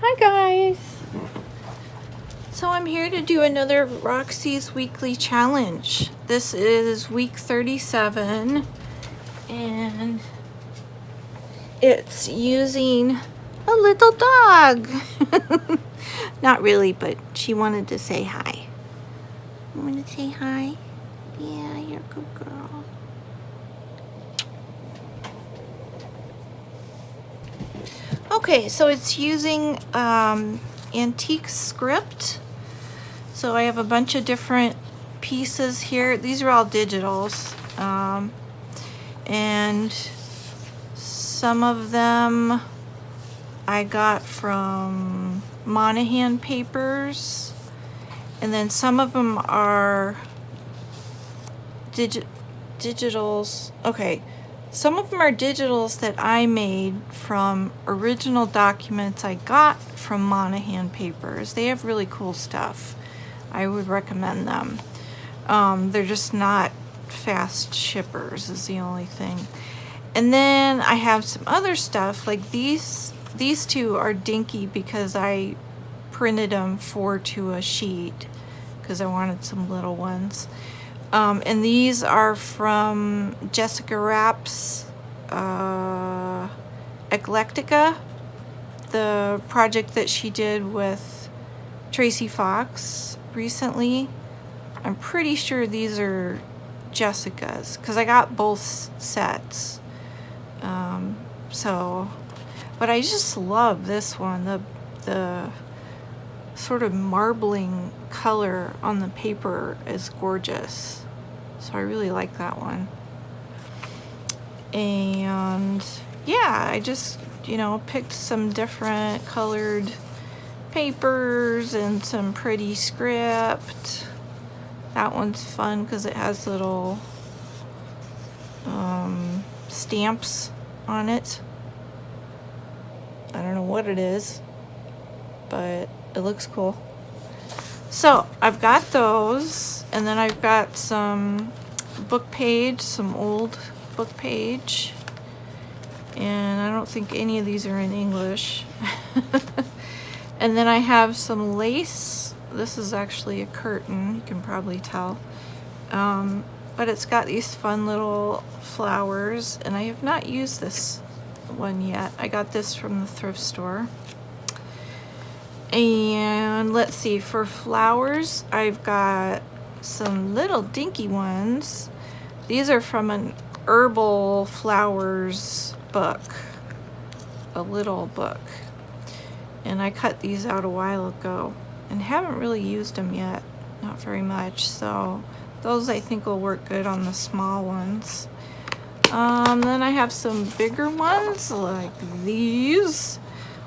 Hi guys! So I'm here to do another Roxy's Weekly Challenge. This is week 37 and it's using a little dog. Not really, but she wanted to say hi. You want to say hi? Yeah, you're a good girl. Okay, so it's using antique script. So I have a bunch of different pieces here. These are all digitals. And some of them I got from Monahan Papers. And then some of them are digitals. Okay. Some of them are digitals that I made from original documents I got from Monahan Papers. They have really cool stuff. I would recommend them. They're just not fast shippers is the only thing. And then I have some other stuff like these two are dinky because I printed them 4 to a sheet because I wanted some little ones. And these are from Jessica Rapp's Eclectica, the project that she did with Tracy Fox recently. I'm pretty sure these are Jessica's because I got both sets. But I just love this one. The sort of marbling color on the paper is gorgeous. So I really like that one. And yeah, I just, picked some different colored papers and some pretty script. That one's fun because it has little stamps on it. I don't know what it is, but it looks cool. So I've got those, and then I've got some book page, some old book page, and I don't think any of these are in English. And then I have some lace. This is actually a curtain, you can probably tell. But it's got these fun little flowers, and I have not used this one yet. I got this from the thrift store. And let's see, for flowers, I've got some little dinky ones. These are from an herbal flowers book, a little book. And I cut these out a while ago and haven't really used them yet, not very much. So those I think will work good on the small ones. Then I have some bigger ones like these.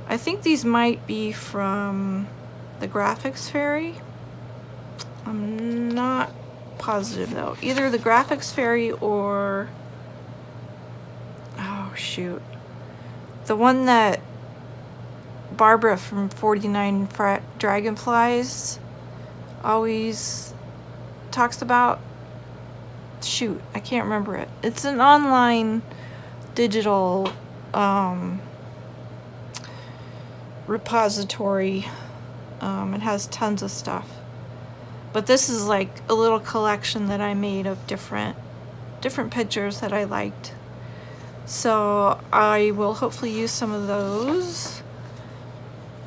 I think these might be from the Graphics Fairy. I'm not positive though. Either the Graphics Fairy or, oh shoot, the one that Barbara from 49 Dragonflies always talks about. Shoot, I can't remember it. It's an online digital repository. It has tons of stuff. But this is like a little collection that I made of different pictures that I liked. So I will hopefully use some of those.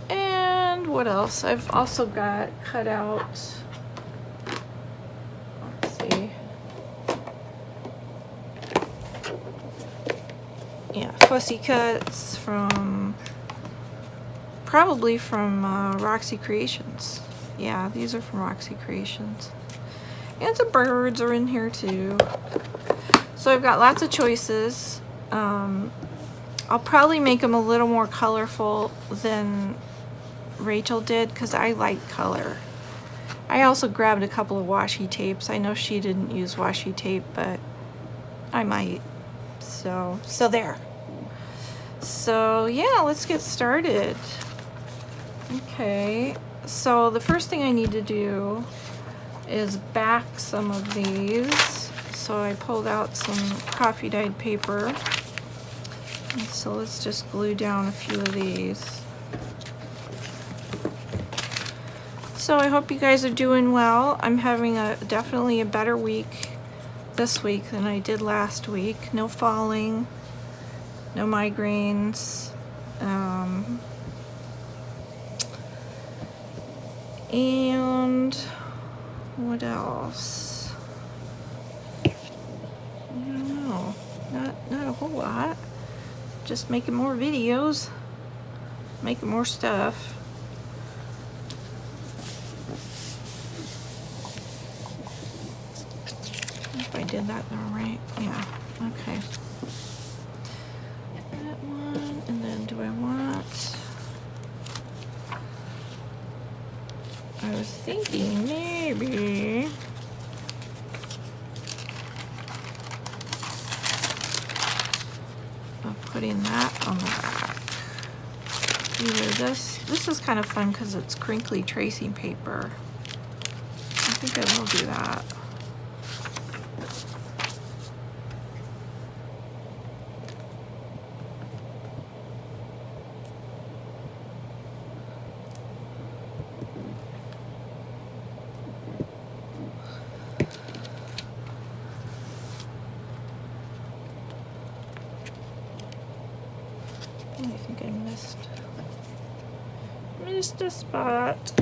And what else? I've also got cut out, let's see. Yeah, fussy cuts from, probably from Roxy Creations. Yeah, these are from Roxy Creations. And some birds are in here too. So I've got lots of choices. I'll probably make them a little more colorful than Rachel did because I like color. I also grabbed a couple of washi tapes. I know she didn't use washi tape, but I might. So there. So yeah, let's get started. Okay, so the first thing I need to do is back some of these. So I pulled out some coffee dyed paper. And so let's just glue down a few of these. So I hope you guys are doing well. I'm having definitely a better week this week than I did last week. No falling, no migraines. And what else? I don't know. Not a whole lot. Just making more videos, making more stuff. If I did that right. Yeah. Okay. That one, and then do I want? I was thinking maybe of putting that on the back. Either this is kind of fun because it's crinkly tracing paper. I think I will do that. I think I missed a spot.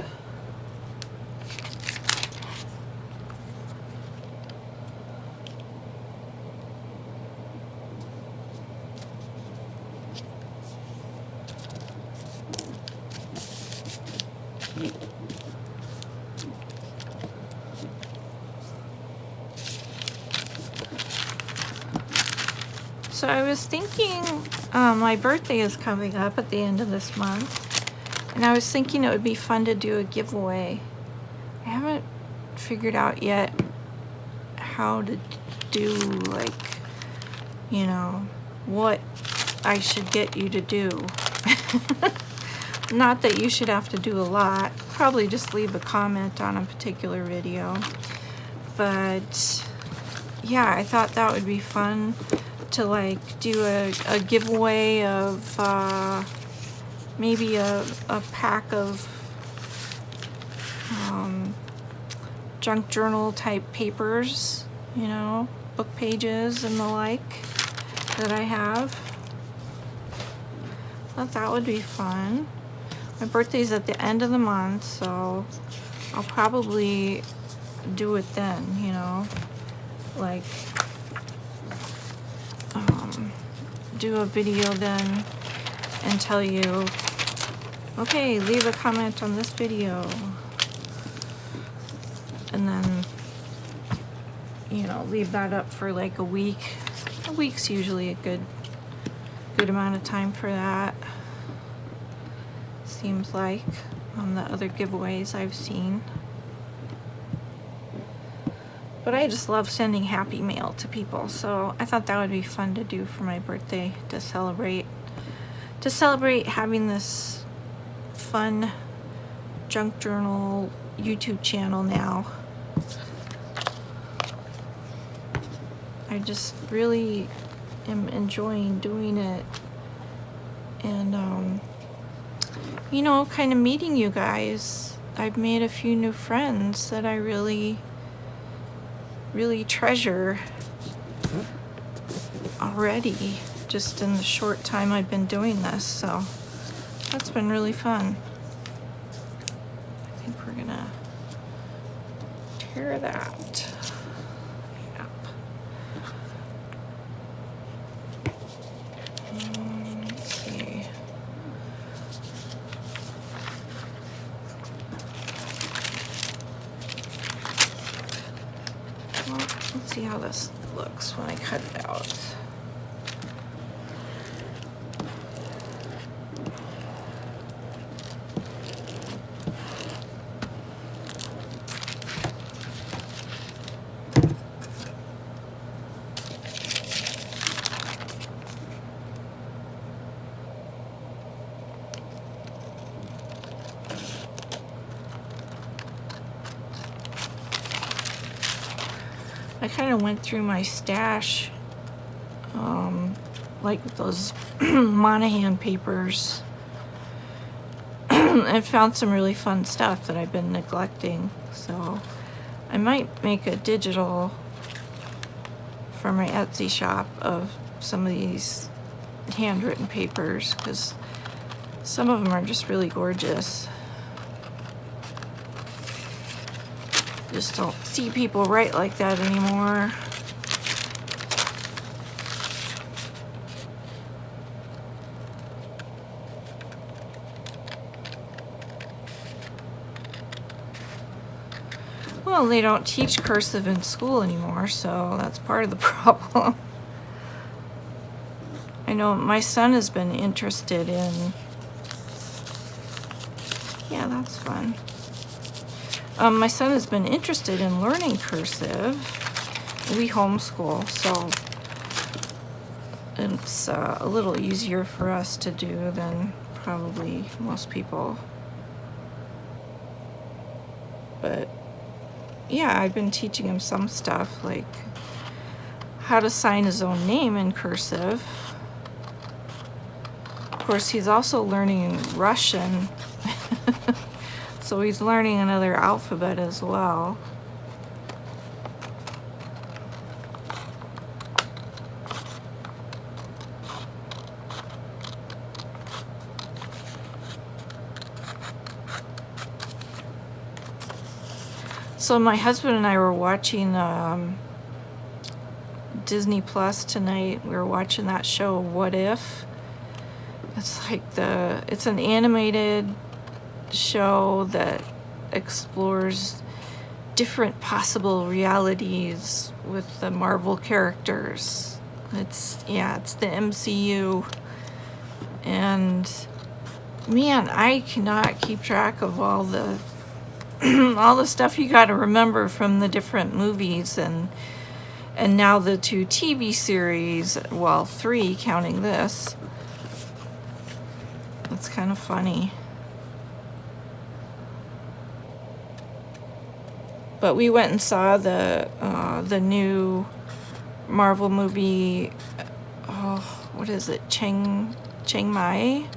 So I was thinking, my birthday is coming up at the end of this month, and I was thinking it would be fun to do a giveaway. I haven't figured out yet how to do, like, you know, what I should get you to do. Not that you should have to do a lot. Probably just leave a comment on a particular video. But yeah, I thought that would be fun to like do a giveaway of maybe a pack of junk journal type papers, you know, book pages and the like that I have. I thought that would be fun. My birthday's at the end of the month, so I'll probably do it then, you know, like do a video then and tell you, okay, leave a comment on this video, and then, you know, leave that up for like a week. A week's usually a good amount of time for that, seems like, on the other giveaways I've seen. But I just love sending happy mail to people, so I thought that would be fun to do for my birthday, to celebrate having this fun junk journal YouTube channel now. I just really am enjoying doing it, and you know, kind of meeting you guys. I've made a few new friends that I really treasure already, just in the short time I've been doing this, so that's been really fun. I think we're gonna tear that. Yep. Let's see. Well, let's see how this looks when I cut it out. I kind of went through my stash, like those Monahan papers I've found some really fun stuff that I've been neglecting. So I might make a digital for my Etsy shop of some of these handwritten papers, because some of them are just really gorgeous. Just don't see people write like that anymore. Well, they don't teach cursive in school anymore, so that's part of the problem. I know my son has been interested in... Yeah, that's fun. My son has been interested in learning cursive. We homeschool, so it's a little easier for us to do than probably most people. But yeah, I've been teaching him some stuff, like how to sign his own name in cursive. Of course, he's also learning Russian. So he's learning another alphabet as well. So my husband and I were watching Disney Plus tonight. We were watching that show, What If? It's like it's an animated show that explores different possible realities with the Marvel characters. It's the MCU. And man, I cannot keep track of all the all the stuff you got to remember from the different movies, and now the 2 TV series, well, 3 counting this. It's kind of funny. But we went and saw the new Marvel movie. Oh, what is it? Chiang Mai?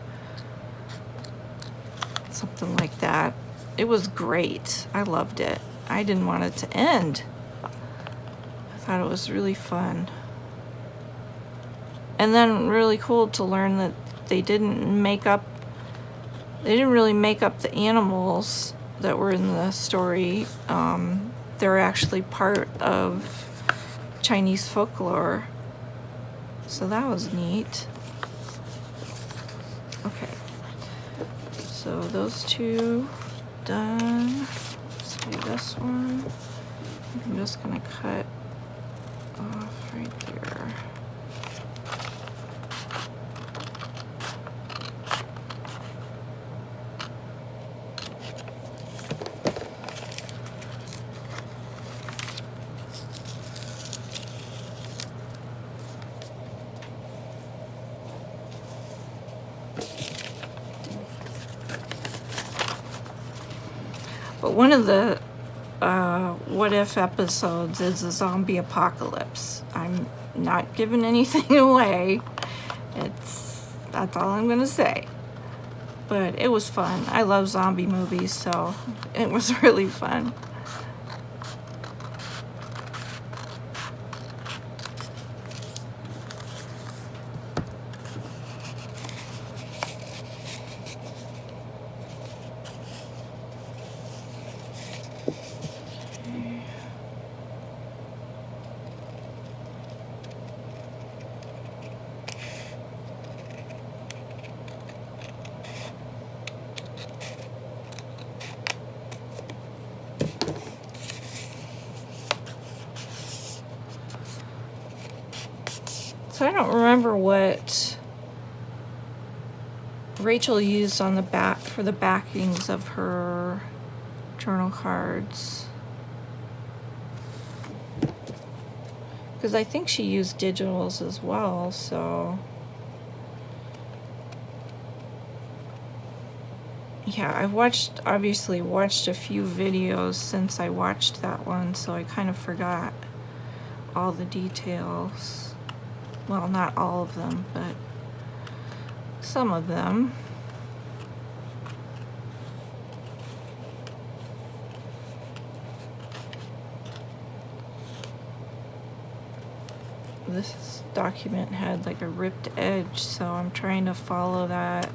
Something like that. It was great. I loved it. I didn't want it to end. I thought it was really fun. And then really cool to learn that they didn't really make up the animals that were in the story. They're actually part of Chinese folklore. So that was neat. Okay. So those 2 done. Let's do this one. I'm just gonna cut off right there. But one of the What If episodes is a zombie apocalypse. I'm not giving anything away. That's all I'm gonna say. But it was fun. I love zombie movies, so it was really fun. So I don't remember what Rachel used on the back for the backings of her journal cards. Because I think she used digitals as well, so... Yeah, I've obviously watched a few videos since I watched that one, so I kind of forgot all the details. Well, not all of them, but some of them. this document had like a ripped edge, so I'm trying to follow that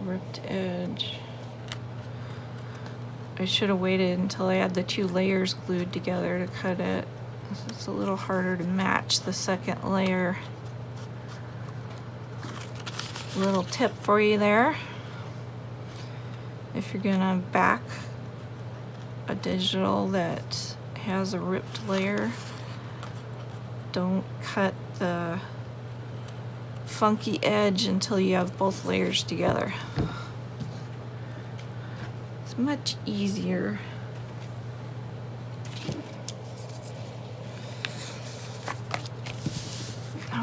ripped edge. I should have waited until I had the 2 layers glued together to cut it. It's a little harder to match the second layer. Little tip for you there. If you're gonna back a digital that has a ripped layer, don't cut the funky edge until you have both layers together. It's much easier.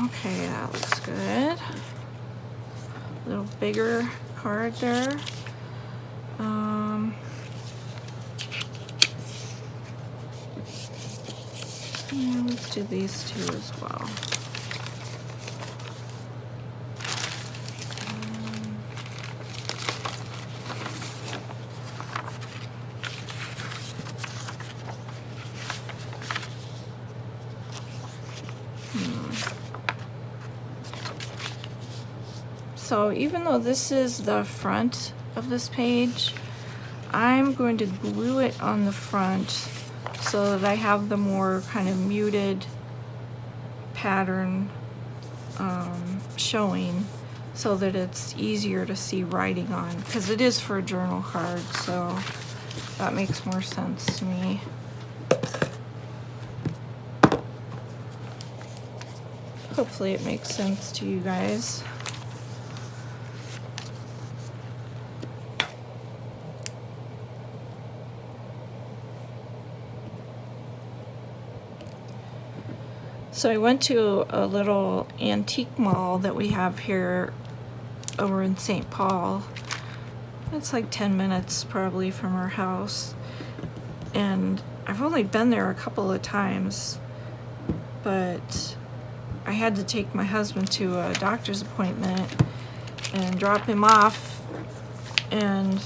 Okay, that looks good. A little bigger card there. Yeah, let's do these 2 as well. So even though this is the front of this page, I'm going to glue it on the front so that I have the more kind of muted pattern showing, so that it's easier to see writing on, because it is for a journal card, so that makes more sense to me. Hopefully it makes sense to you guys. So I went to a little antique mall that we have here over in St. Paul. It's like 10 minutes probably from our house. And I've only been there a couple of times, but I had to take my husband to a doctor's appointment and drop him off, and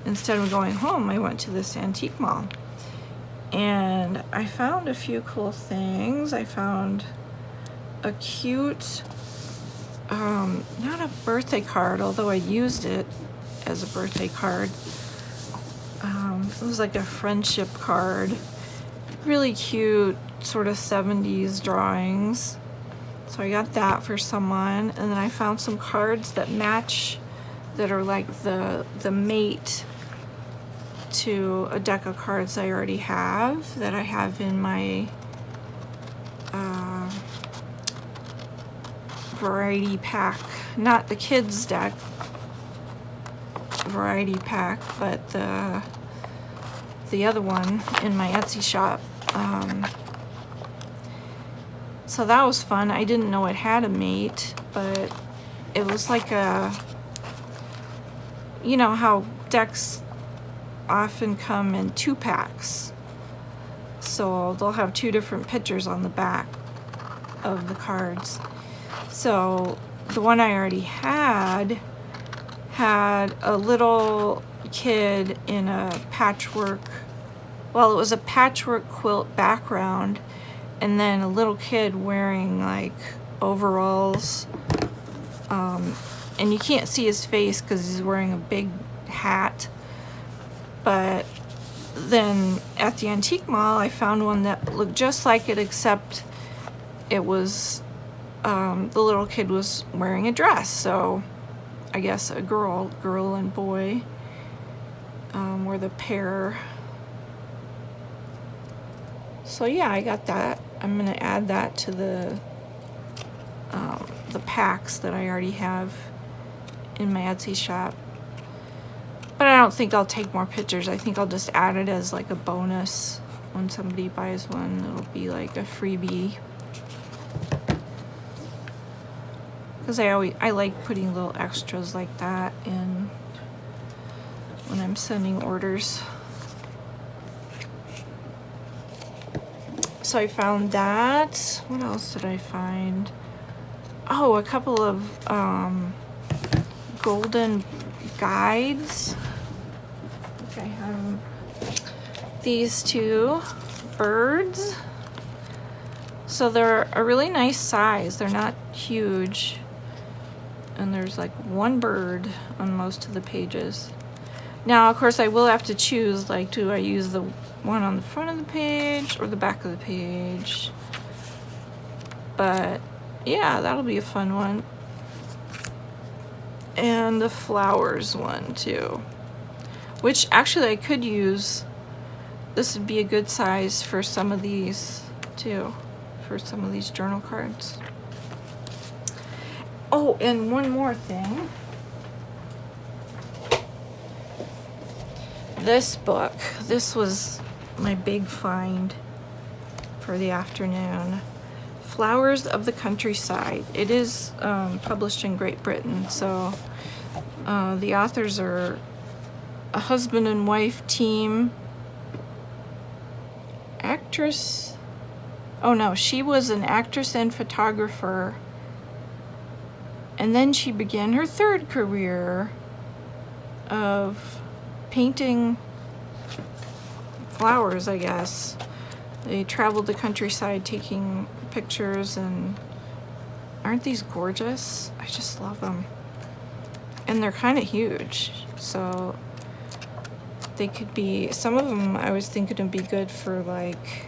instead of going home, I went to this antique mall. And I found a few cool things. I found a cute, not a birthday card, although I used it as a birthday card. It was like a friendship card. Really cute, sort of 70s drawings. So I got that for someone. And then I found some cards that match, that are like the mate to a deck of cards I already have, that I have in my variety pack. Not the kids deck variety pack, but the other one in my Etsy shop. So that was fun. I didn't know it had a mate, but it was like a, you know how decks often come in 2 packs, so they'll have 2 different pictures on the back of the cards. So the one I already had a little kid in a patchwork, well, it was a patchwork quilt background, and then a little kid wearing like overalls, and you can't see his face because he's wearing a big hat. But then at the antique mall, I found one that looked just like it, except it was, the little kid was wearing a dress. So I guess a girl and boy were the pair. So yeah, I got that. I'm gonna add that to the packs that I already have in my Etsy shop. But I don't think I'll take more pictures. I think I'll just add it as like a bonus when somebody buys one. It'll be like a freebie. Because I like putting little extras like that in when I'm sending orders. So I found that. What else did I find? Oh, a couple of golden guides. I think I have them these two birds. So they're a really nice size. They're not huge. And there's like one bird on most of the pages. Now, of course, I will have to choose, like, do I use the one on the front of the page or the back of the page? But yeah, that'll be a fun one. And the flowers one too, which actually I could use. This would be a good size for some of these too, for some of these journal cards. Oh, and one more thing. This book, this was my big find for the afternoon. Flowers of the Countryside. It is published in Great Britain, so the authors are a husband and wife team. Actress, oh no, she was an actress and photographer, and then she began her third career of painting flowers, I guess. They traveled the countryside taking pictures, and aren't these gorgeous? I just love them. And they're kind of huge, so they could be, some of them I was thinking would be good for like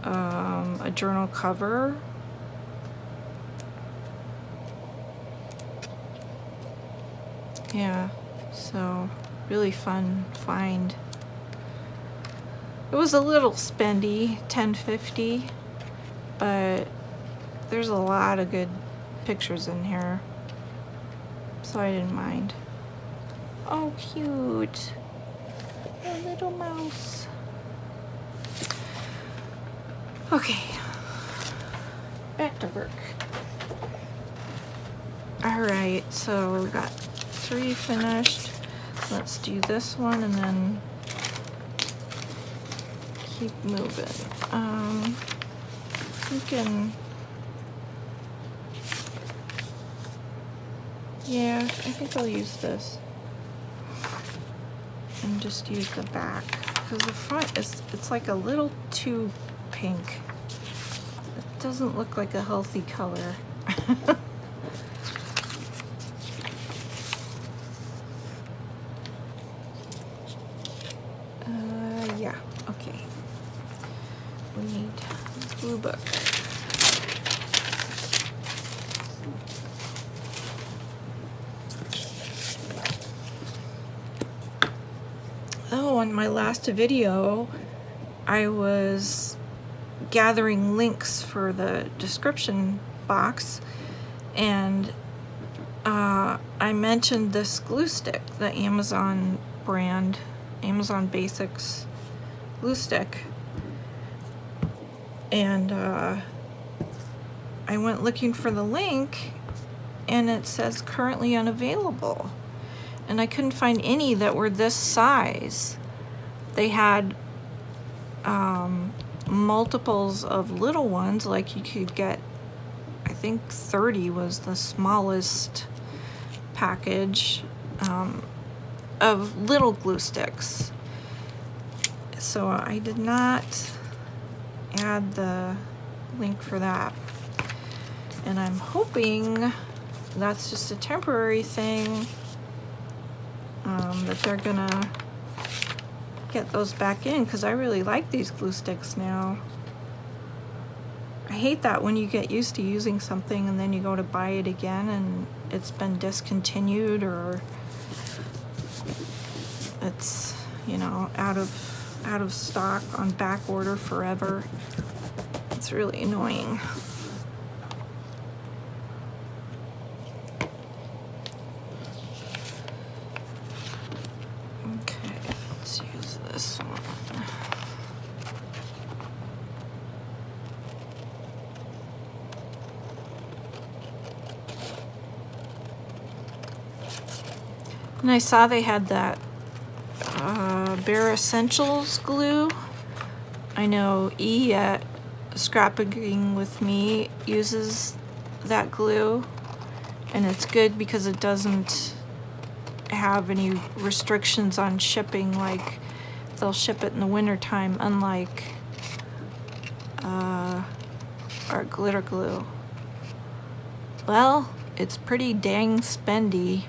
a journal cover. Yeah, so really fun find. It was a little spendy, $10.50, but there's a lot of good pictures in here, so I didn't mind. Oh, cute. A little mouse. Okay, back to work. All right, so we got 3 finished. Let's do this one and then keep moving. Thinking, yeah, I think I'll use this and just use the back, because the front is, it's like a little too pink. It doesn't look like a healthy color. Yeah, okay. We need blue book. Oh, in my last video, I was gathering links for the description box, and I mentioned this glue stick, the Amazon brand, Amazon Basics glue stick, and I went looking for the link, and it says currently unavailable, and I couldn't find any that were this size. They had multiples of little ones, like you could get, I think 30 was the smallest package of little glue sticks. So I did not add the link for that, and I'm hoping that's just a temporary thing, that they're gonna get those back in, because I really like these glue sticks now. I hate that when you get used to using something and then you go to buy it again and it's been discontinued, or it's, you know, out of stock on back order forever. It's really annoying. Okay, let's use this one. And I saw they had that Bare Essentials glue. I know E at Scrapbooking With Me uses that glue, and it's good because it doesn't have any restrictions on shipping like they'll ship it in the wintertime, unlike our glitter glue. Well, it's pretty dang spendy.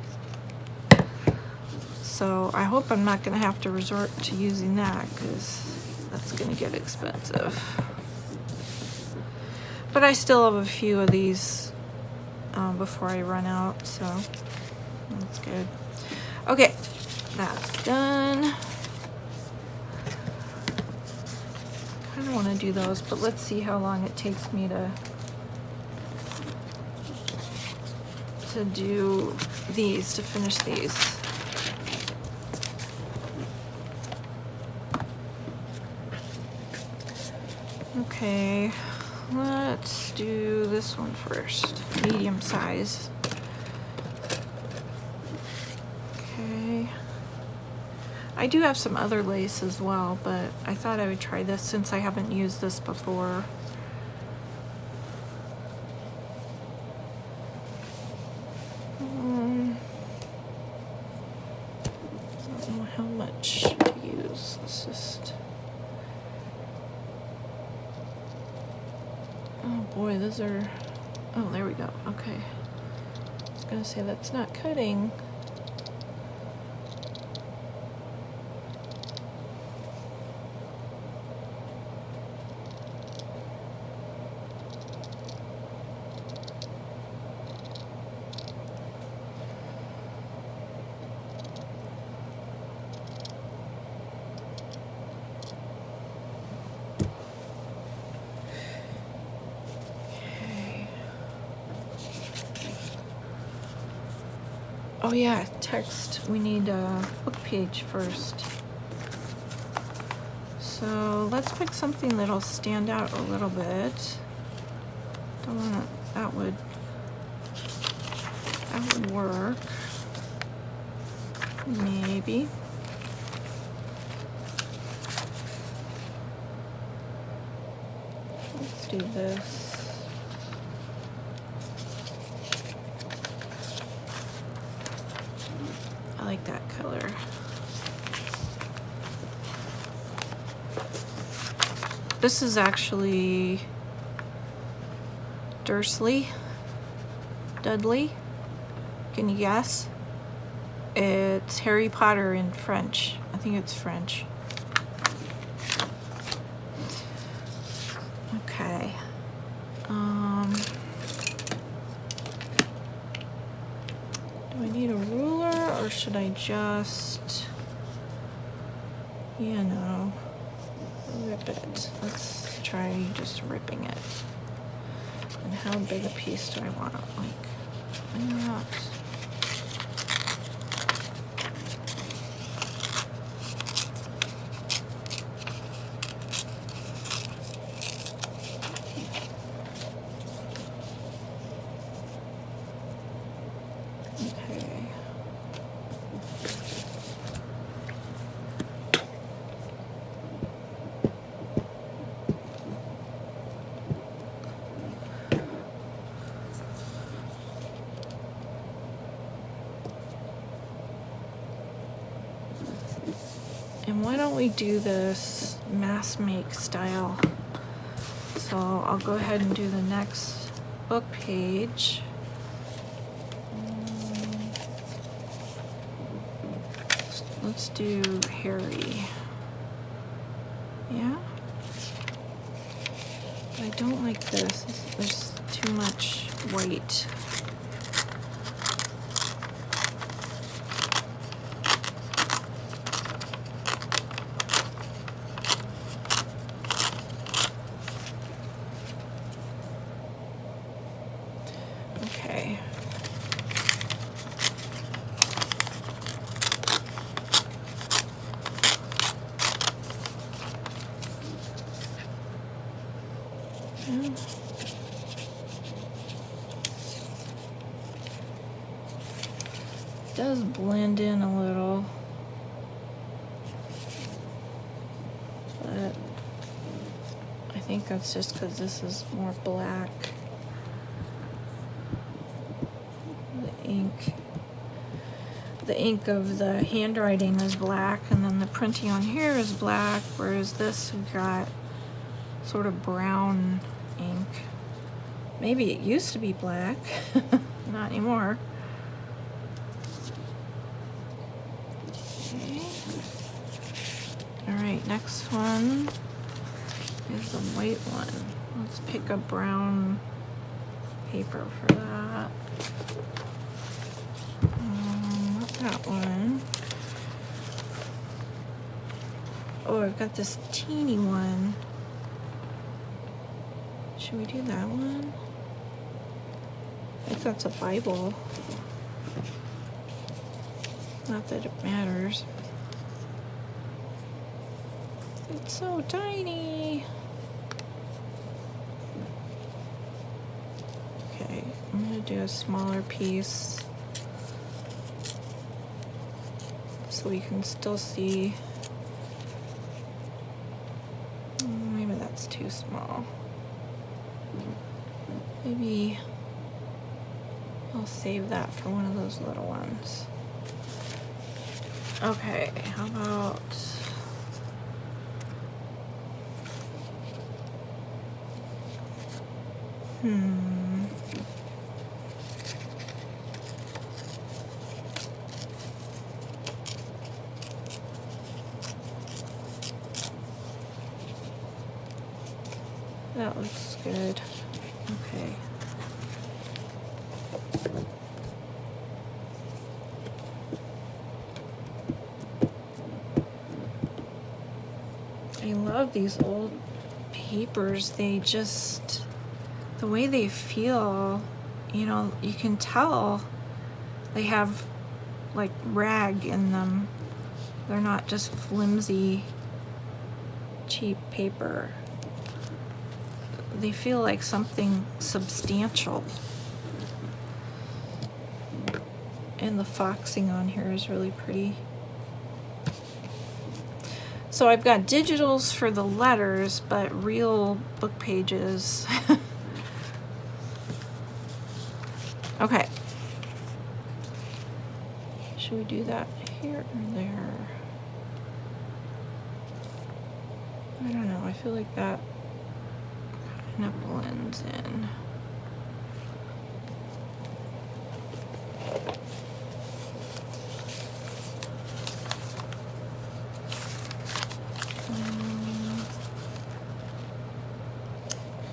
So I hope I'm not going to have to resort to using that, because that's going to get expensive. But I still have a few of these before I run out, so that's good. Okay, that's done. I don't want to do those, but let's see how long it takes me to do these, to finish these. Okay, let's do this one first, medium size. Okay. I do have some other lace as well, but I thought I would try this since I haven't used this before. I don't know how much to use. Let's just... Oh boy, those are... Oh, there we go. Okay. I was gonna say that's not cutting. Oh yeah, text. We need a book page first. So let's pick something that'll stand out a little bit. Don't wanna, that would work. Maybe. Let's do this. I like that color. This is actually Dursley, Dudley. Can you guess? It's Harry Potter in French. I think it's French. Okay. Do I need a ruler, or should I just, you know, rip it? Let's try just ripping it. And how big a piece do I want? Like, not. Okay. And why don't we do this mass make style? So I'll go ahead and do the next book page. Let's do Harry. Yeah? But I don't like this. There's too much white. Okay. Yeah. It does blend in a little, but I think that's just because this is more black. the ink of the handwriting is black, and then the printing on here is black, whereas this we've got sort of brown ink. Maybe it used to be black, not anymore. Okay. All right, next one is the white one. Let's pick a brown paper for that. Not that one. Oh, I've got this teeny one. Should we do that one? I think that's a Bible. Not that it matters. It's so tiny. Okay, I'm gonna do a smaller piece so we can still see. Maybe that's too small. Maybe I'll save that for one of those little ones. Okay, how about that looks good. Okay. I love these old papers. They just, the way they feel, you know, you can tell they have like rag in them. They're not just flimsy, cheap paper. They feel like something substantial. And the foxing on here is really pretty. So I've got digitals for the letters, but real book pages. Okay. Should we do that here or there? I don't know. I feel like that kind of blends in.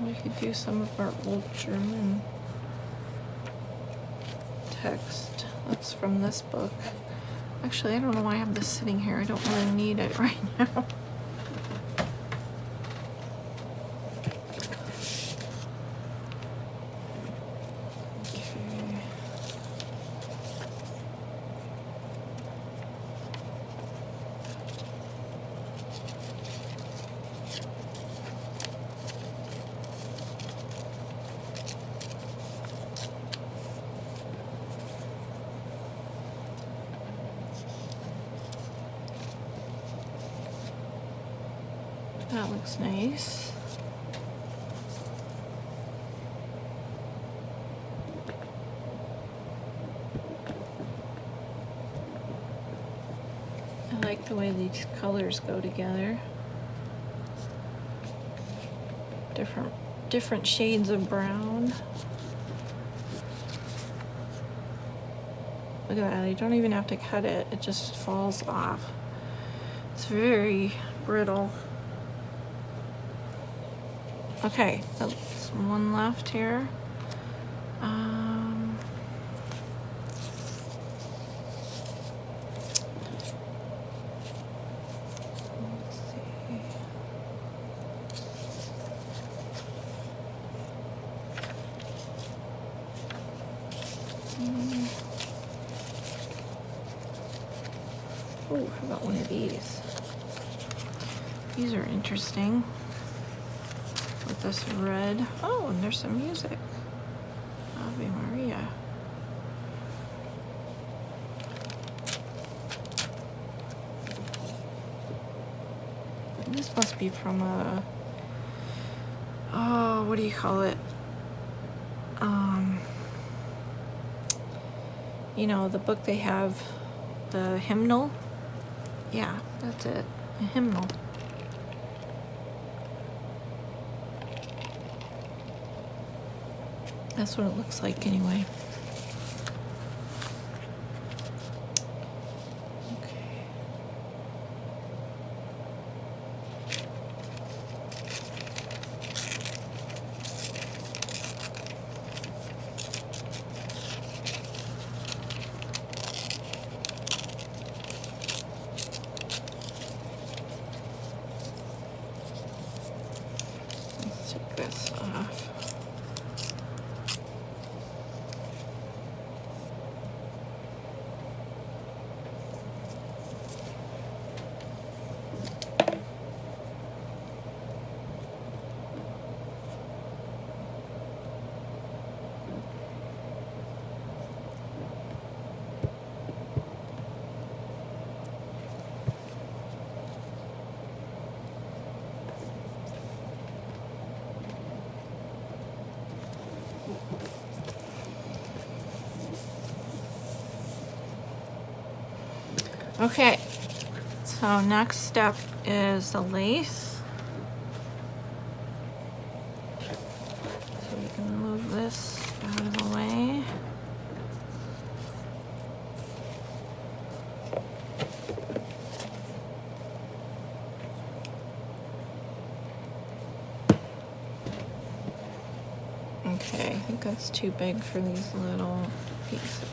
We could do some of our old German text. That's from this book. Actually, I don't know why I have this sitting here. I don't really need it right now. That looks nice. I like the way these colors go together. Different shades of brown. Look at that, I don't even have to cut it, it just falls off. It's very brittle. Okay, that's one left here. Let's see. Oh, how about one of these? These are interesting. With this red. Oh, and there's some music. Ave Maria. This must be from a, oh, what do you call it? You know, the book they have the hymnal. Yeah, that's it. A hymnal. That's what it looks like anyway. Okay. Let's take this off. Okay, so next step is the lace. So we can move this out of the way. Okay, I think that's too big for these little pieces.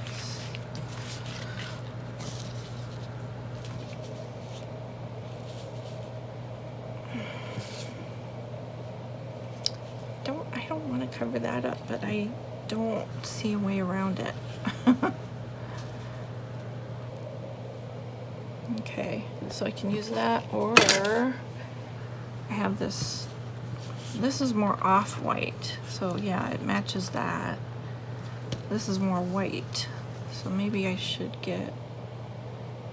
I don't want to cover that up, but I don't see a way around it. Okay, so I can use that, or I have this. This is more off-white, so yeah, it matches that. This is more white, so maybe I should get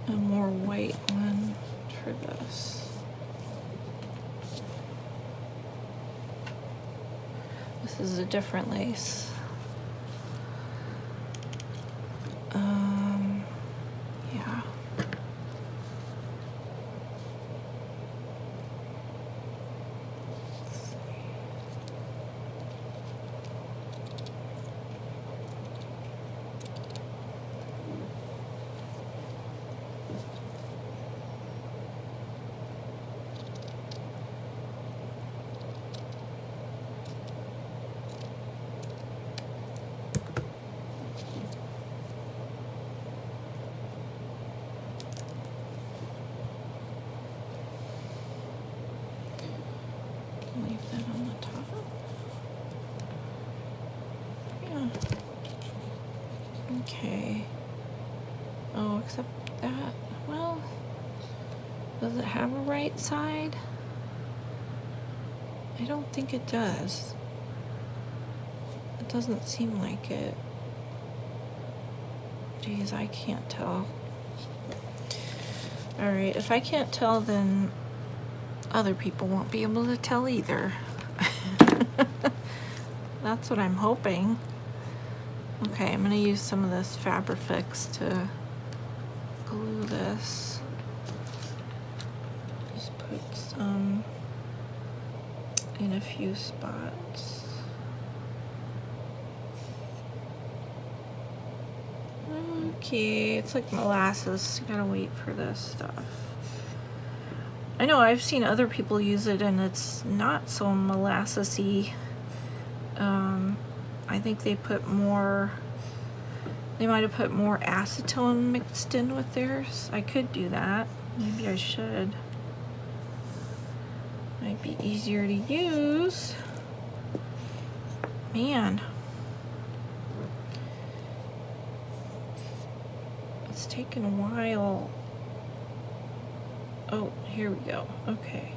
a more white one for this. This is a different lace. Yeah. Leave that on the top. Yeah. Okay. Oh, except that, well, does it have a right side? I don't think it does. It doesn't seem like it. Geez, I can't tell. Alright, if I can't tell, then other people won't be able to tell either. That's what I'm hoping. Okay, I'm going to use some of this Fabrifix to glue this. Just put some in a few spots. Okay, it's like molasses. You gotta wait for this stuff. I know I've seen other people use it and it's not so molassesy. I think they put more, they might have put more acetone mixed in with theirs. I could do that. Maybe I should. Might be easier to use. Man. It's taken a while. Oh, here we go. Okay.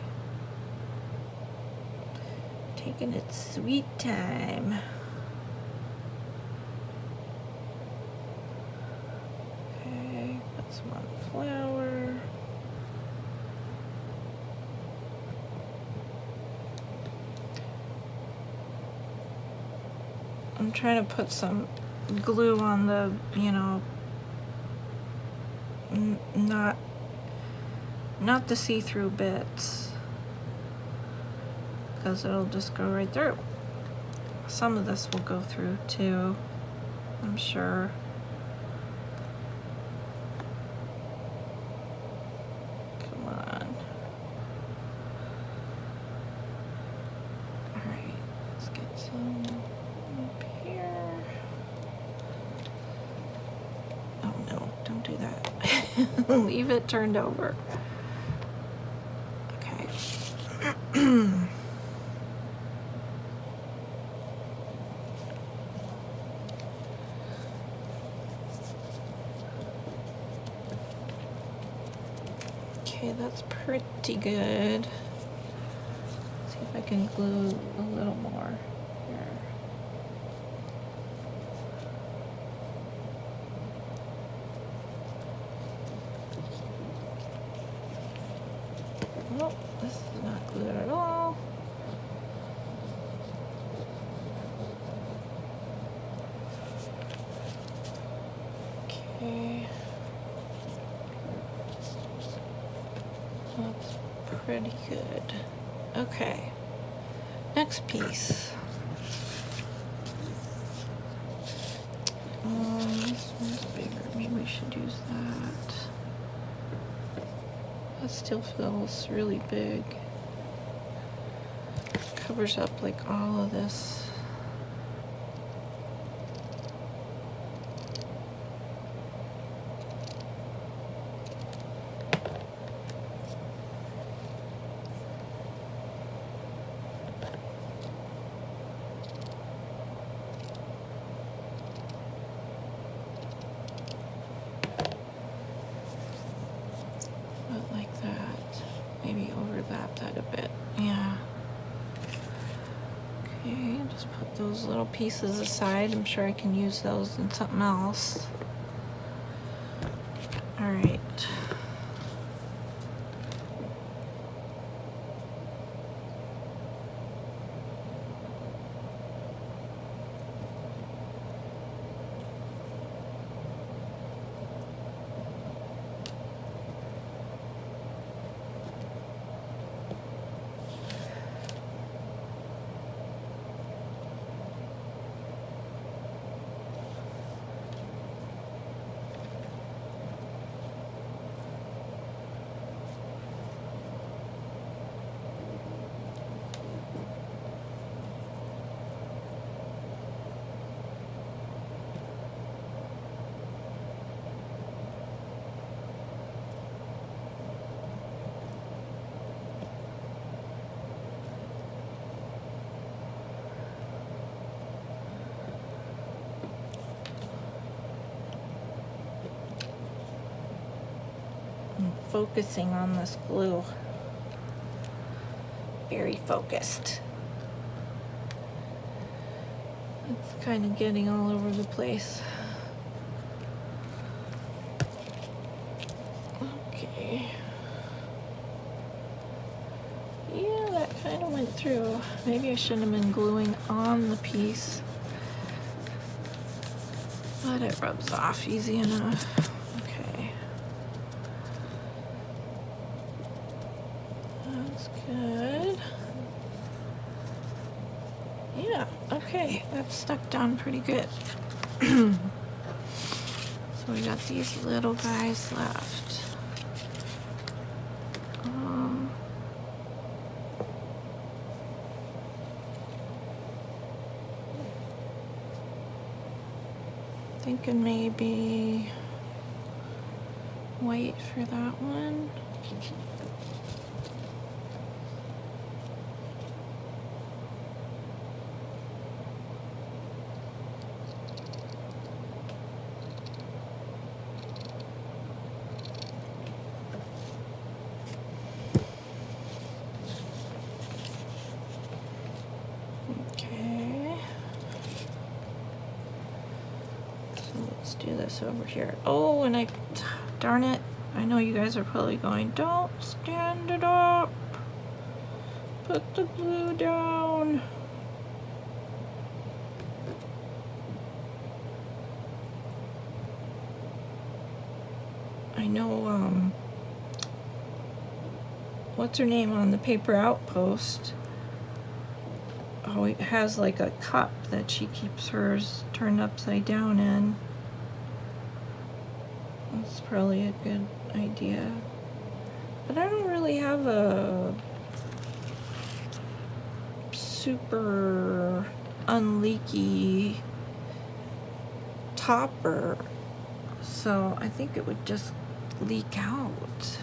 Taking its sweet time. Okay, that's one flower. I'm trying to put some glue on the, not the see-through bits, because it'll just go right through. Some of this will go through too, I'm sure. Come on. Alright, let's get some up here. Oh no, don't do that. Leave it turned over. Okay. Okay, that's pretty good. Let's see if I can glue a little more here. Oh, this is not glued at all. Okay. That's pretty good. Okay. Next piece. This one's bigger. Maybe we should use that. That still feels really big. Covers up like all of this. Like that. Maybe overlap that a bit. Yeah. Okay, just put those little pieces aside. I'm sure I can use those in something else. All right. Focusing on this glue. Very focused. It's kind of getting all over the place. Okay. Yeah, that kind of went through. Maybe I shouldn't have been gluing on the piece. But it rubs off easy enough. Okay. That's good. Yeah, okay, that's stuck down pretty good. So we got these little guys left. Thinking maybe white for that one. Okay. So let's do this over here. Oh, and darn it. I know you guys are probably going, don't stand it up. Put the glue down. I know, what's her name on the Paper Outpost? Oh, it has like a cup that she keeps hers turned upside down in. That's probably a good idea. But I don't really have a super unleaky topper, so I think it would just leak out.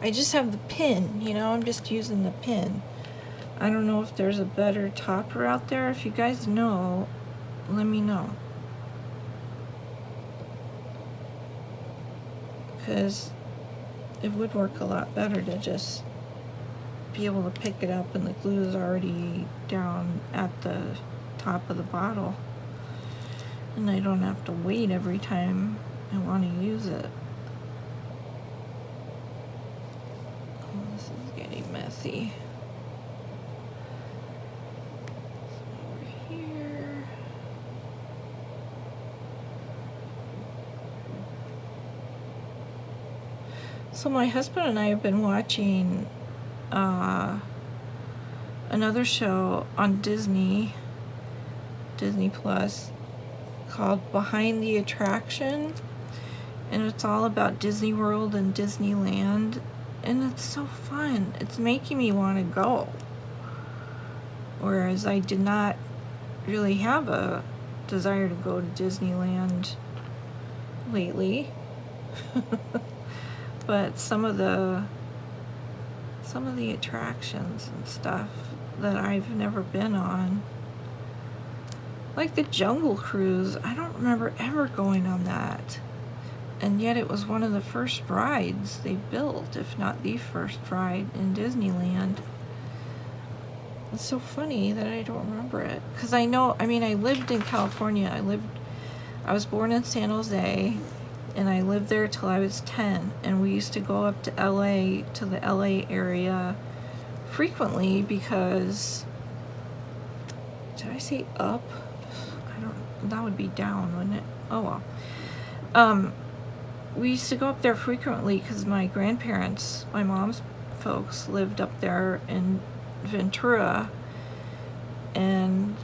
I just have the pin, you know, I'm just using the pin. I don't know if there's a better topper out there. If you guys know, let me know. Because it would work a lot better to just be able to pick it up and the glue is already down at the top of the bottle. And I don't have to wait every time I want to use it. Oh, this is getting messy. Over here. So my husband and I have been watching another show on Disney Plus called Behind the Attraction, and it's all about Disney World and Disneyland, and it's so fun. It's making me want to go, whereas I did not really have a desire to go to Disneyland lately. But some of the attractions and stuff that I've never been on, like the Jungle Cruise, I don't remember ever going on that. And yet it was one of the first rides they built, if not the first ride in Disneyland. It's so funny that I don't remember it. Because I know, I mean, I lived in California. I was born in San Jose, and I lived there till I was 10. And we used to go up to LA, to the LA area frequently because, did I say up? That would be down, wouldn't it? Oh well. We used to go up there frequently because my grandparents, my mom's folks, lived up there in Ventura. And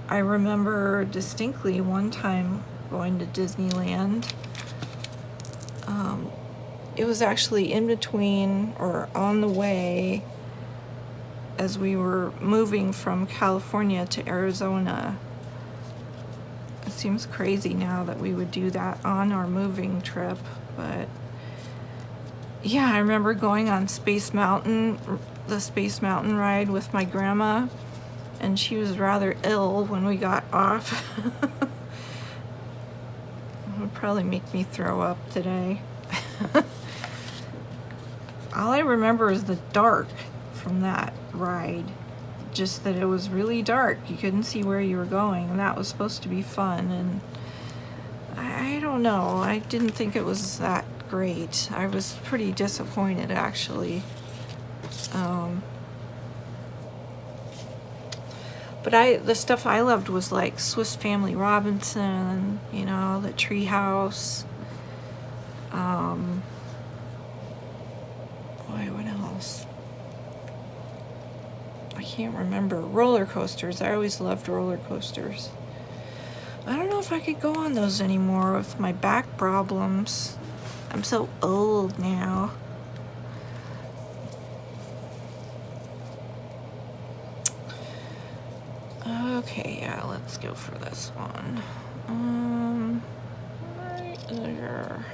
I remember distinctly one time going to Disneyland. It was actually in between or on the way as we were moving from California to Arizona. It seems crazy now that we would do that on our moving trip, but yeah, I remember going on Space Mountain, the Space Mountain ride with my grandma, and she was rather ill when we got off. It would probably make me throw up today. All I remember is the dark from that ride. Just that it was really dark. You couldn't see where you were going, and that was supposed to be fun. And I don't know. I didn't think it was that great. I was pretty disappointed, actually. But the stuff I loved was like Swiss Family Robinson, you know, the Treehouse. Boy, what else? I can't remember. Roller coasters. I always loved roller coasters. I don't know if I could go on those anymore with my back problems. I'm so old now. Okay, yeah, let's go for this one. Right there.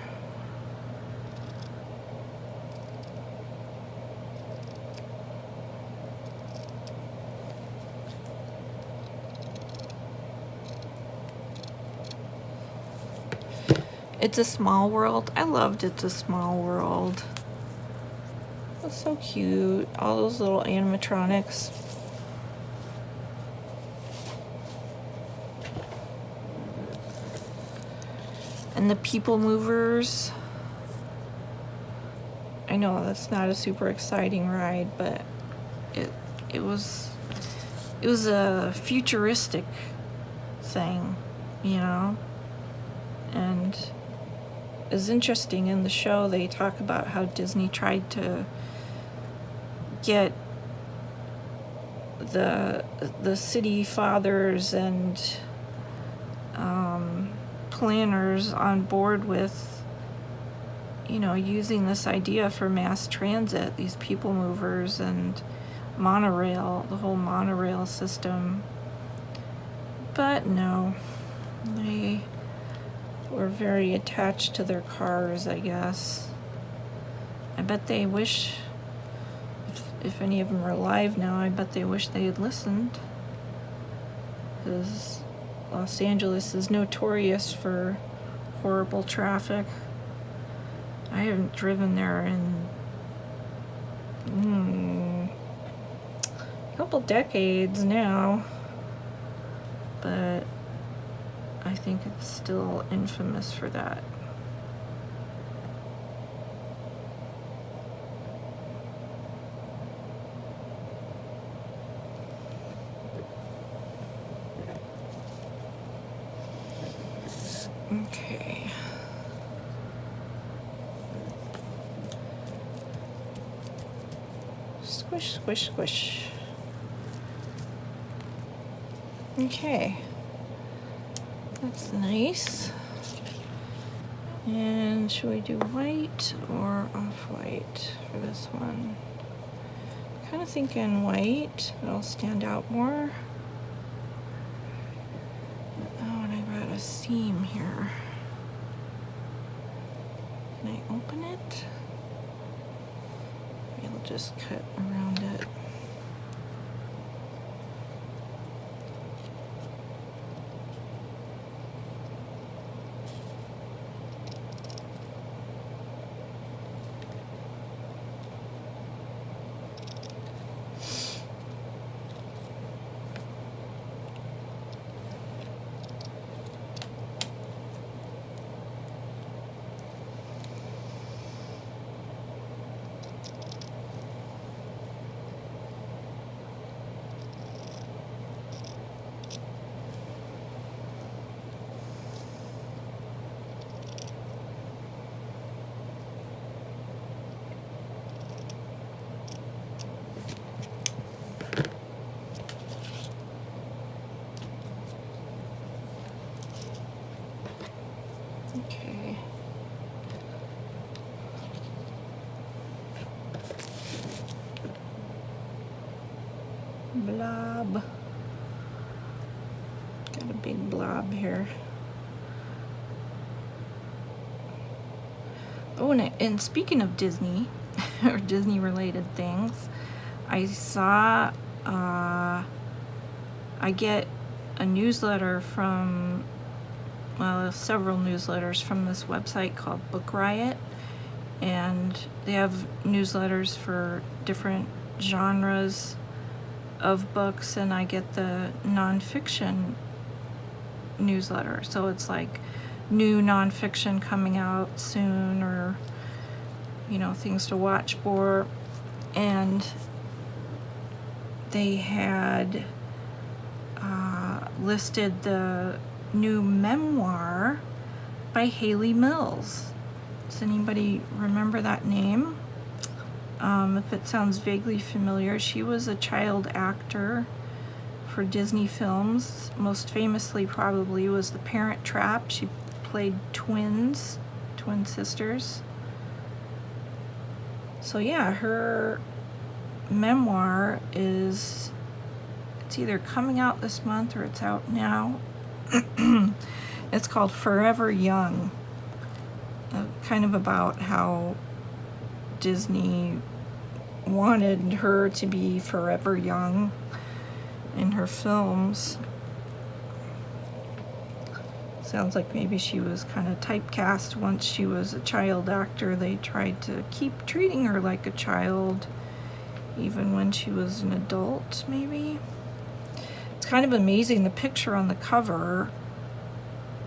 It's a Small World. I loved It's a Small World. It was so cute. All those little animatronics. And the People Movers. I know that's not a super exciting ride, but it was a futuristic thing, you know? And is interesting in the show. They talk about how Disney tried to get the city fathers and planners on board with, you know, using this idea for mass transit, these people movers and monorail, the whole monorail system. But no, they were very attached to their cars, I guess. I bet they wish, if any of them are alive now, I bet they wish they had listened. Because Los Angeles is notorious for horrible traffic. I haven't driven there in a couple decades now, but I think it's still infamous for that. Okay. Squish, squish, squish. Okay. That's nice. And should we do white or off-white for this one? Kind of thinking white. It'll stand out more. Oh, and I got a seam here. Can I open it? Maybe I'll just cut around it. Okay. Blob. Got a big blob here. Oh, and speaking of Disney, or Disney-related things, I saw, I get a newsletter from, well, several newsletters from this website called Book Riot, and they have newsletters for different genres of books, and I get the nonfiction newsletter. So it's like new nonfiction coming out soon, or, you know, things to watch for. And they had listed the new memoir by Hayley Mills. Does anybody remember that name? If it sounds vaguely familiar, she was a child actor for Disney films. Most famously probably was The Parent Trap. She played twin sisters. So yeah, her memoir is, it's either coming out this month or it's out now. It's called Forever Young. Kind of about how Disney wanted her to be forever young in her films. Sounds like maybe she was kind of typecast once she was a child actor. They tried to keep treating her like a child even when she was an adult, maybe. It's kind of amazing, the picture on the cover.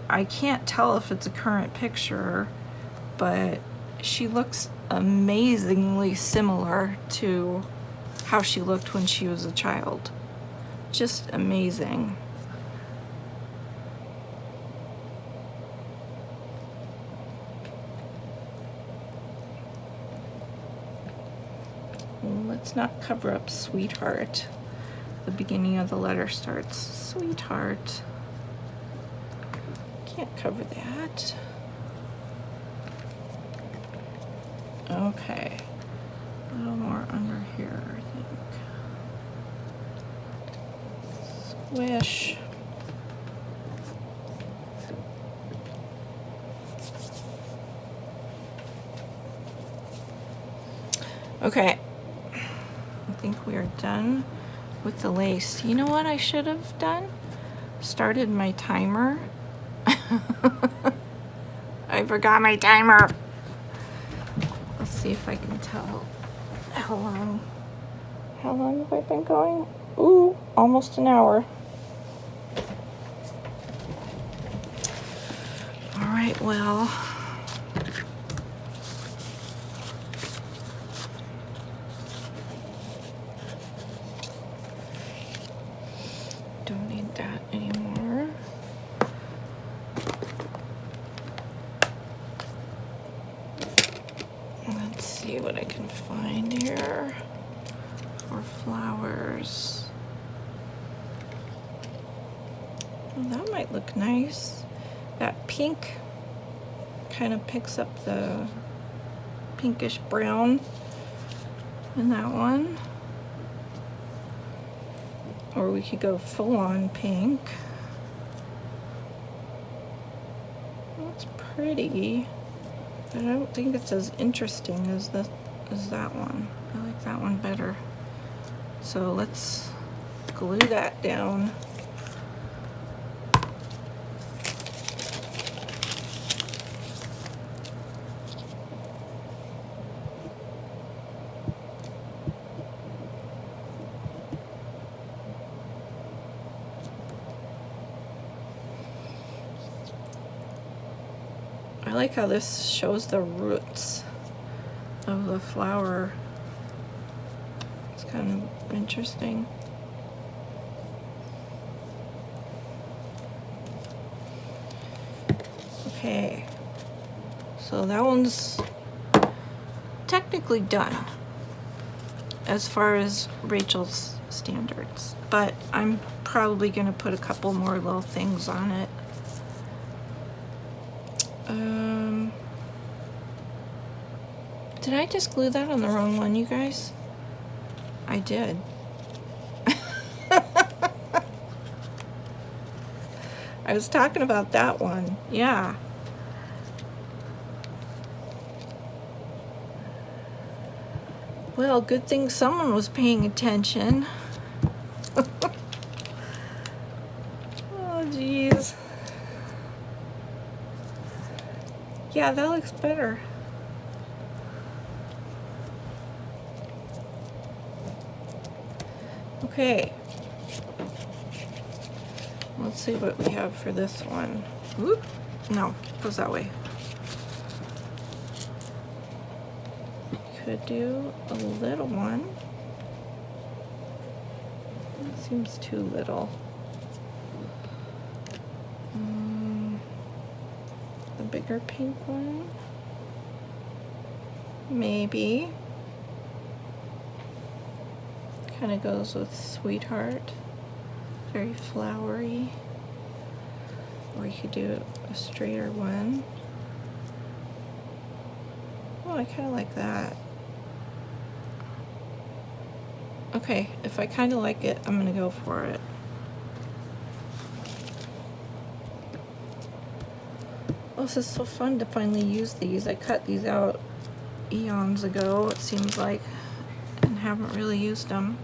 I can't tell if it's a current picture, but she looks amazingly similar to how she looked when she was a child. Just amazing. let's not cover up sweetheart. The beginning of the letter starts sweetheart. Can't cover that. Okay. A little more under here, I think. Squish. Okay, I think we are done with the lace. You know what I should have done? Started my timer. I forgot my timer. Let's see if I can tell how long have I been going? Ooh, almost an hour. All right, well. Don't need that anymore. Let's see what I can find here for flowers. Well, that might look nice. That pink kind of picks up the pinkish brown in that one. Or we could go full on pink. That's pretty, but I don't think it's as interesting as that one. I like that one better. So let's glue that down. I like how this shows the roots of the flower. It's kind of interesting. Okay, so that one's technically done as far as Rachel's standards, but I'm probably gonna put a couple more little things on it. Did I just glue that on the wrong one, you guys? I did. I was talking about that one. Yeah. Well, good thing someone was paying attention. Oh, geez. Yeah, that looks better. Okay. Let's see what we have for this one. Whoop. No, goes that way. Could do a little one. That seems too little. The bigger pink one. Maybe. Kind of goes with sweetheart. Very flowery. Or you could do a straighter one. Oh, I kind of like that. Okay, if I kind of like it, I'm gonna go for it. Oh, this is so fun to finally use these. I cut these out eons ago, it seems like, and haven't really used them.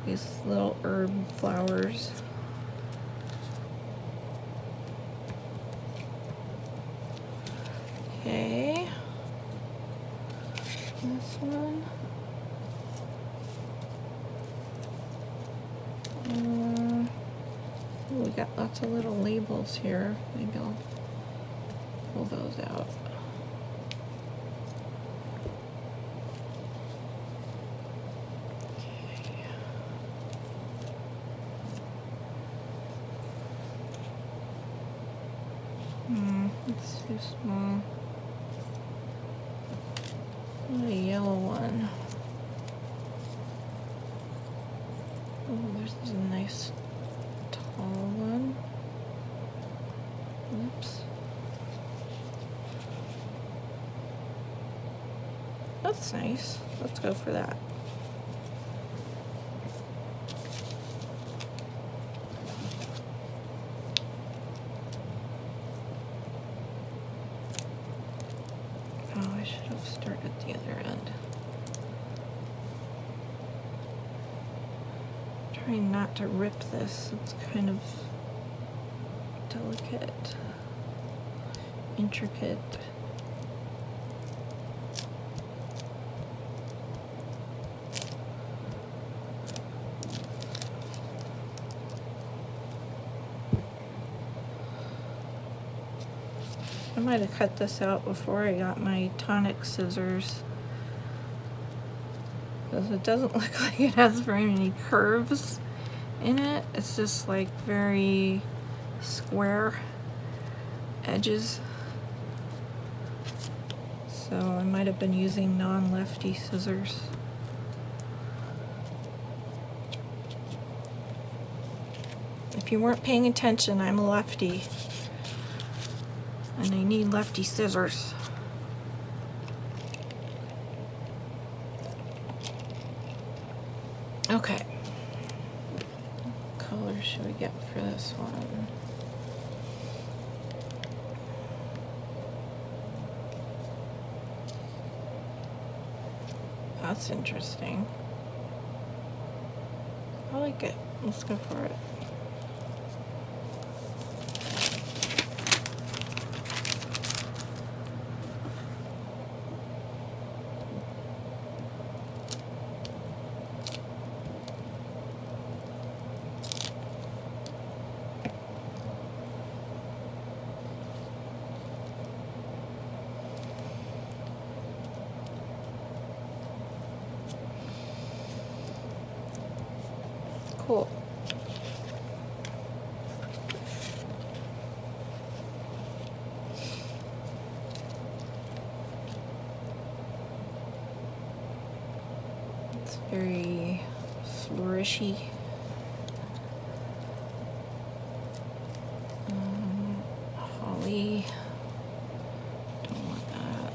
These little herb flowers. Okay. This one. We got lots of little labels here. Maybe I'll pull those out. It's too small. A yellow one. Oh, this is a nice tall one. Oops. That's nice. Let's go for that. Oh, I should have started the other end. Trying not to rip this. It's kind of delicate, intricate. I might have cut this out before I got my tonic scissors, because it doesn't look like it has very many curves in it. It's just like very square edges. So I might have been using non-lefty scissors. If you weren't paying attention, I'm a lefty. And I need lefty scissors. Okay. What color should we get for this one? That's interesting. I like it. Let's go for it. Cool. It's very flourishy. Holly. Don't want that.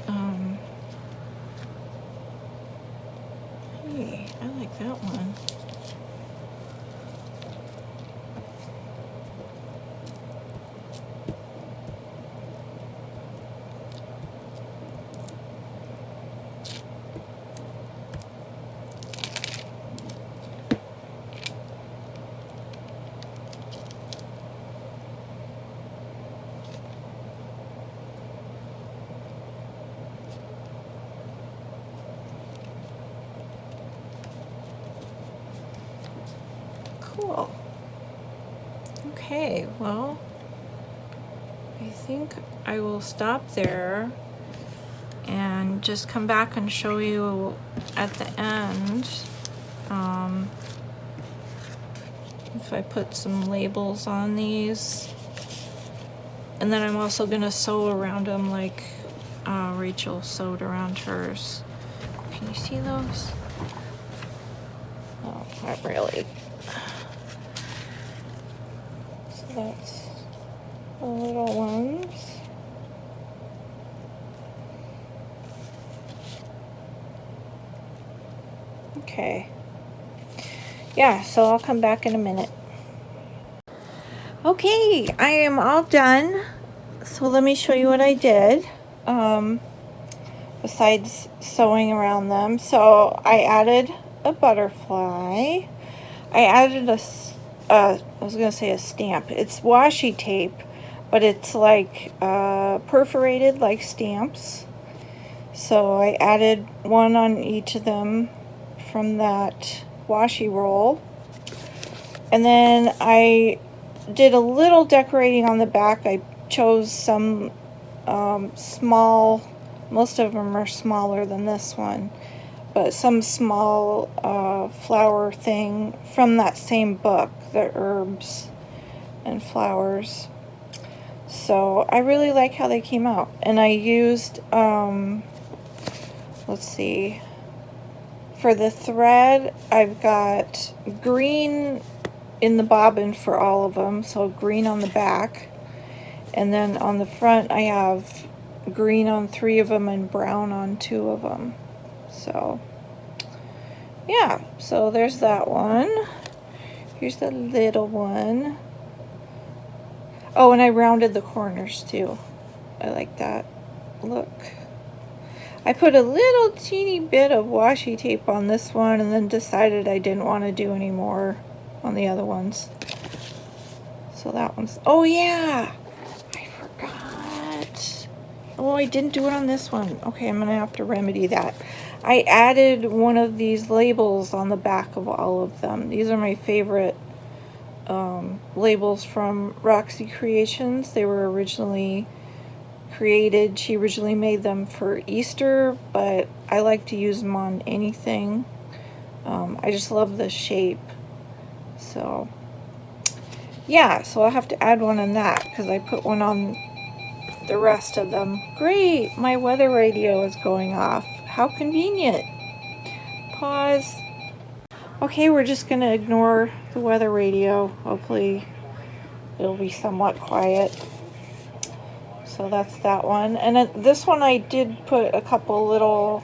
Hey, I like that one. Cool. Okay, well, I think I will stop there and just come back and show you at the end if I put some labels on these. And then I'm also gonna sew around them like Rachel sewed around hers. Can you see those? Oh, not really. So that's the little ones. Okay. Yeah, so I'll come back in a minute. Okay, I am all done. So let me show you what I did. Besides sewing around them. So I added a butterfly. I added I was gonna say a stamp. It's washi tape, but it's like perforated like stamps. So I added one on each of them from that washi roll. And then I did a little decorating on the back. I chose some small, most of them are smaller than this one, but some small flower thing from that same book, The Herbs and Flowers. So I really like how they came out. And I used, let's see, For the thread, I've got green in the bobbin for all of them, so green on the back. And then on the front, I have green on 3 of them and brown on 2 of them. So, yeah, so there's that one. Here's the little one. Oh, and I rounded the corners too. I like that look. I put a little teeny bit of washi tape on this one and then decided I didn't want to do any more on the other ones. So that one's, oh yeah, I forgot. Oh, I didn't do it on this one. Okay, I'm gonna have to remedy that. I added one of these labels on the back of all of them. These are my favorite labels from Roxy Creations. They were originally created, she originally made them for Easter, but I like to use them on anything. I just love the shape. So yeah, so I'll have to add one on that because I put one on the rest of them. Great, my weather radio is going off. How convenient. Pause. Okay, we're just gonna ignore the weather radio. Hopefully it'll be somewhat quiet. So that's that one. And then this one I did put a couple little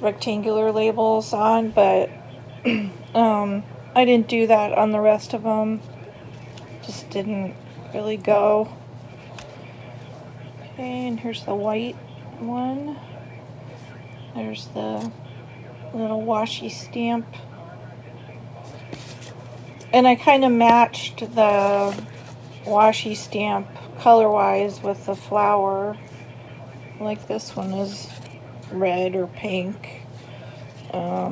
rectangular labels on, but I didn't do that on the rest of them. Just didn't really go. Okay, and here's the white one. There's the little washi stamp. And I kind of matched the washi stamp color-wise with the flower. Like this one is red or pink. Let's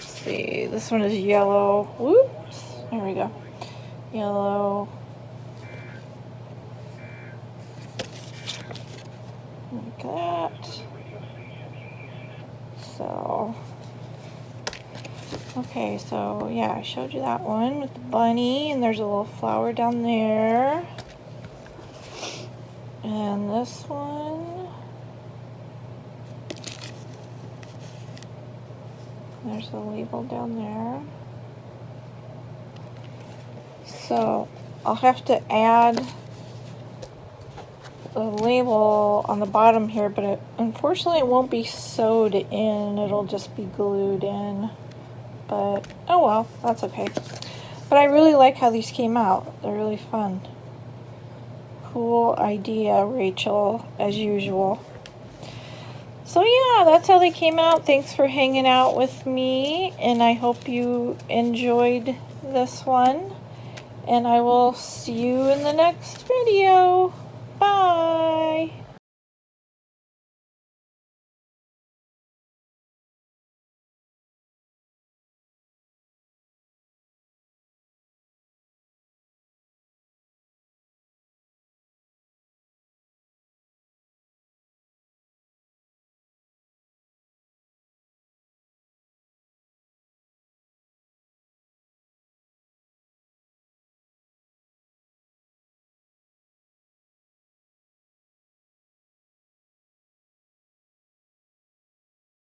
see, this one is yellow. Whoops, there we go. Yellow. Like that. So, okay, so yeah, I showed you that one with the bunny, and there's a little flower down there. And this one, there's a label down there. So I'll have to add a label on the bottom here, but unfortunately it won't be sewed in, it'll just be glued in. But oh well, that's okay. But I really like how these came out. They're really fun. Cool idea, Rachel, as usual. So yeah, that's how they came out. Thanks for hanging out with me, and I hope you enjoyed this one. And I will see you in the next video. Bye!